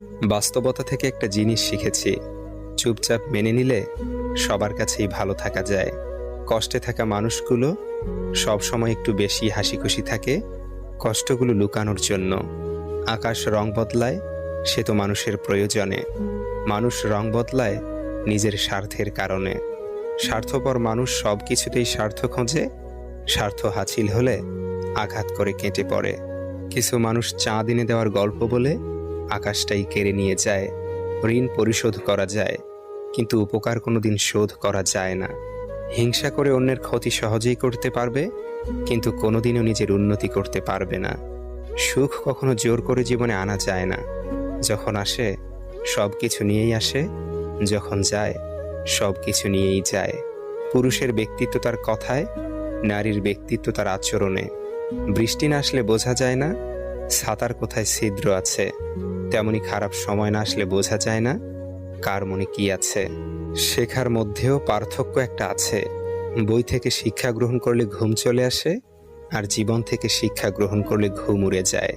বাস্তবতা থেকে একটা জিনিস শিখেছি, চুপচাপ মেনে নিলে সবার কাছেই ভালো থাকা যায়। কষ্টে থাকা মানুষগুলো সবসময় একটু বেশি হাসিখুশি থাকে কষ্টগুলো লুকানোর জন্য। আকাশ রং বদলায়, সে তো মানুষের প্রয়োজনে। মানুষ রং বদলায় নিজের স্বার্থের কারণে। স্বার্থপর মানুষ সব কিছুতেই স্বার্থ খোঁজে, স্বার্থ হাসিল হলে আঘাত করে কেটে পড়ে। কিছু মানুষ চাঁদ এনে দেওয়ার গল্প বলে আকাশটাই কেড়ে নিয়ে যায়। ঋণ পরিশোধ করা যায়, কিন্তু উপকার কোনোদিন শোধ করা যায় না। হিংসা করে অন্যের ক্ষতি সহজেই করতে পারবে, কিন্তু কোনোদিনও নিজের উন্নতি করতে পারবে না। সুখ কখনো জোর করে জীবনে আনা যায় না। যখন আসে সব কিছু নিয়েই আসে, যখন যায় সব কিছু নিয়েই যায়। পুরুষের ব্যক্তিত্ব তার কথায়, নারীর ব্যক্তিত্ব তার আচরণে। বৃষ্টি না আসলে বোঝা যায় না ছাতার কোথায় ছিদ্র আছে, তেমনি খারাপ সময় না আসলে বোঝা যায় না কার মনে কি আছে। শেখার মধ্যেও পার্থক্য একটা আছে। বই থেকে শিক্ষা গ্রহণ করলে ঘুম চলে আসে, আর জীবন থেকে শিক্ষা গ্রহণ করলে ঘুম উড়ে যায়।